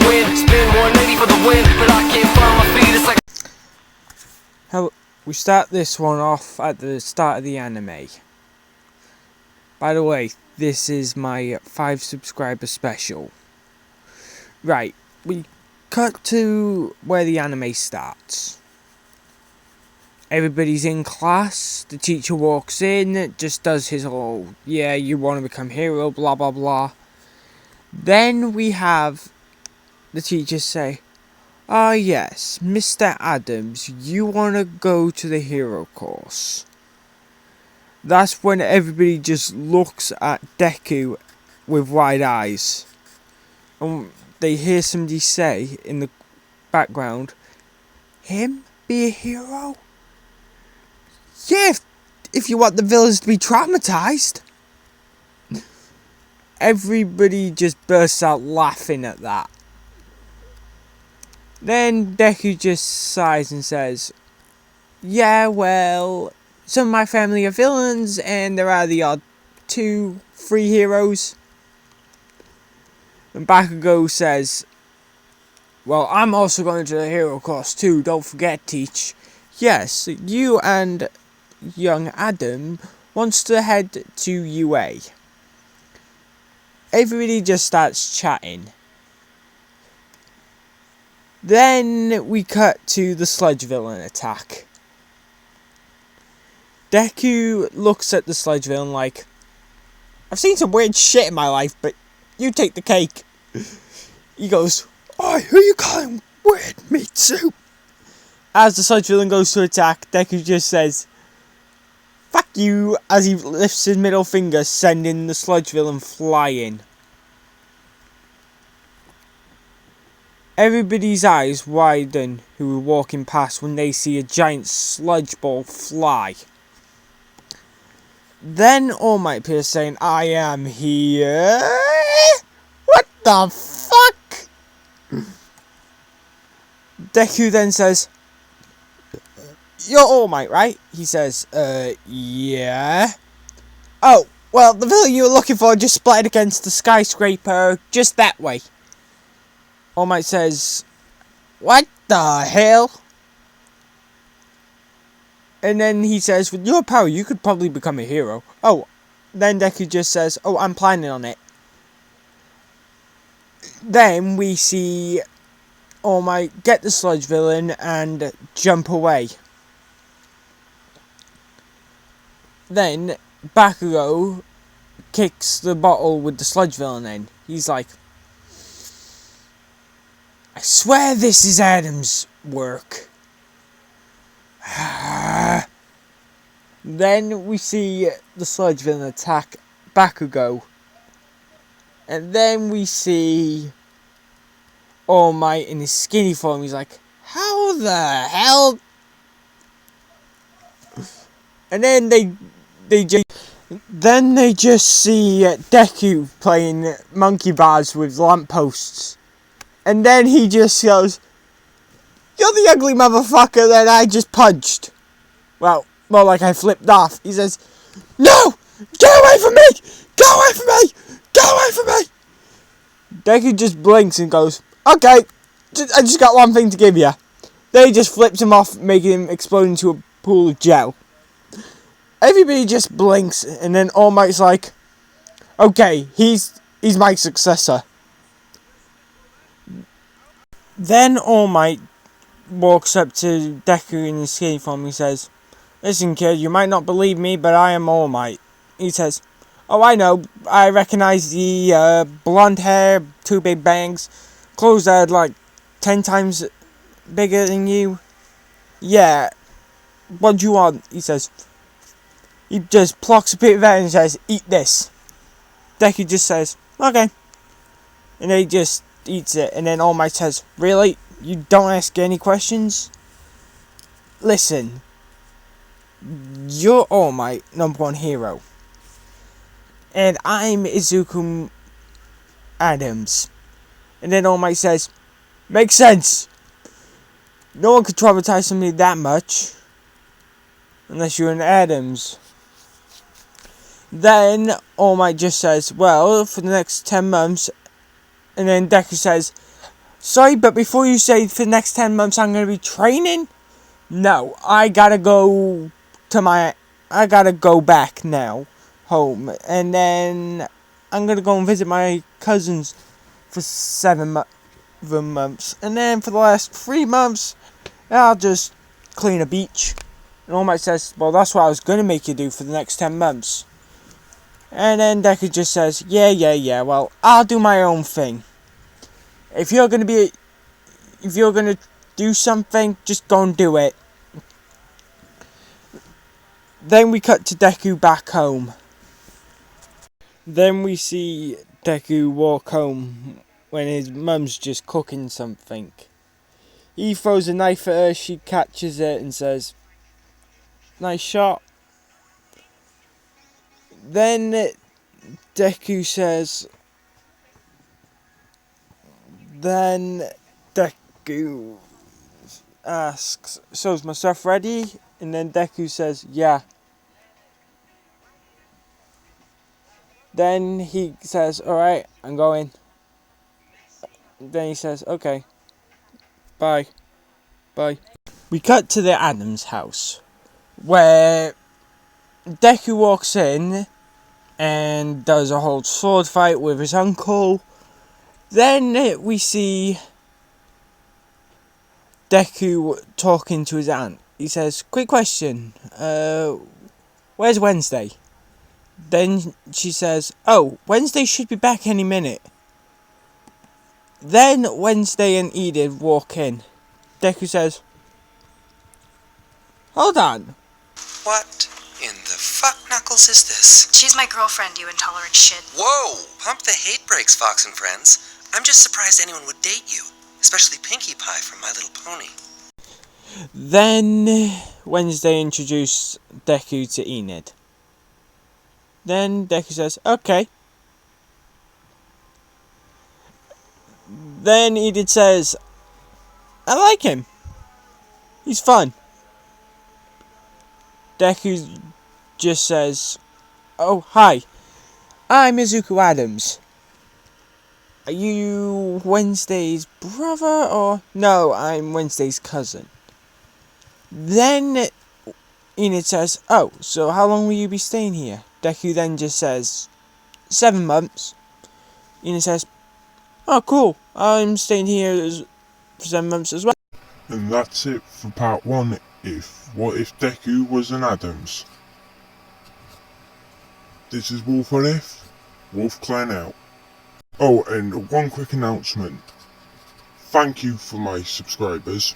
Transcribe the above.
win. Spin 180 for the win, but I can't find my feet. It's like how we start this one off at the start of the anime. By the way, this is my 5 subscriber special. Right, we cut to where the anime starts. Everybody's in class, the teacher walks in, just does his whole, yeah, you want to become hero, blah blah blah. Then we have the teacher say, ah yes, Mr. Addams, you want to go to the hero course. That's when everybody just looks at Deku with wide eyes. And they hear somebody say in the background, him be a hero? Yeah, if you want the villains to be traumatized. Everybody just bursts out laughing at that. Then Deku just sighs and says, yeah, well, some of my family are villains and there are the odd 2-3 heroes. And Bakugo says, well, I'm also going to the hero course too, don't forget, teach. Yes, you and young Addam wants to head to UA. Everybody just starts chatting. Then we cut to the sludge villain attack. Deku looks at the sludge villain like, I've seen some weird shit in my life, but you take the cake. He goes, oi, who you calling weird meat soup? As the sludge villain goes to attack, Deku just says, fuck you, as he lifts his middle finger, sending the sludge villain flying. Everybody's eyes widen who were walking past when they see a giant sludge ball fly. Then All Might appears saying, I am here. What the fuck? Deku then says, you're All Might, right? He says, yeah. Oh, well, the villain you were looking for just splattered against the skyscraper just that way. All Might says, what the hell? And then he says, with your power, you could probably become a hero. Oh, then Deku just says, oh, I'm planning on it. Then we see All Might get the sludge villain and jump away. Then Bakugo kicks the bottle with the sludge villain in. He's like, I swear this is Addam's work. Then we see the sludge villain attack Bakugo. And then we see All Might in his skinny form. He's like, how the hell? And then they just see Deku playing monkey bars with lampposts. And then he just goes, you're the ugly motherfucker that I just punched. Well, more like I flipped off. He says, no! Get away from me! Go away from me! Go away from me! Deku just blinks and goes, okay, I just got one thing to give you. Then he just flips him off, making him explode into a pool of gel. Everybody just blinks, and then All Might's like, okay, he's my successor. Then All Might walks up to Deku in his skinny form and says, listen kid, you might not believe me, but I am All Might. He says, oh I know, I recognize the blonde hair, 2 big bangs, clothes that are like 10 times bigger than you. Yeah, what do you want? He says. He just plucks a bit of that and says, eat this. Deku just says, okay. And then he just eats it, and then All Might says, really? You don't ask any questions? Listen, you're All Might, #1 hero. And I'm Izuku Addams. And then All Might says, makes sense. No one could traumatize somebody that much. Unless you're an Addams. Then All Might just says, well, for the next 10 months. And then Deku says, Sorry, but before you say for the next 10 months I'm going to be training, no, I gotta go back now, home, and then I'm going to go and visit my cousins for 7 months, and then for the last 3 months, I'll just clean a beach. And All Might says, well, that's what I was going to make you do for the next 10 months. And then Deku just says, yeah, well, I'll do my own thing. If you're going to do something, just go and do it. Then we cut to Deku back home. Then we see Deku walk home when his mum's just cooking something. He throws a knife at her, she catches it and says, nice shot. Then Deku says, Deku asks, so is my stuff ready? And then Deku says, yeah. Then he says, alright, I'm going. Then he says, okay, bye. We cut to the Addams house, where Deku walks in and does a whole sword fight with his uncle. Then we see Deku talking to his aunt. He says, quick question, where's Wednesday? Then she says, oh, Wednesday should be back any minute. Then Wednesday and Edith walk in. Deku says, hold on. What in the fuck knuckles is this? She's my girlfriend, you intolerant shit. Whoa! Pump the hate brakes, Fox and friends. I'm just surprised anyone would date you. Especially Pinkie Pie from My Little Pony. Then Wednesday introduced Deku to Enid. Then Deku says, okay. Then Edith says, I like him. He's fun. Deku just says, oh, hi. I'm Izuku Addams. Are you Wednesday's brother or... No, I'm Wednesday's cousin. Then Enid says, oh, so how long will you be staying here? Deku then just says, 7 months. Enid says, oh, cool. I'm staying here for 7 months as well. And that's it for part 1. What if Deku was an Addams? This is Wolf on If, Wolf Clan out. Oh, and one quick announcement. Thank you for my subscribers.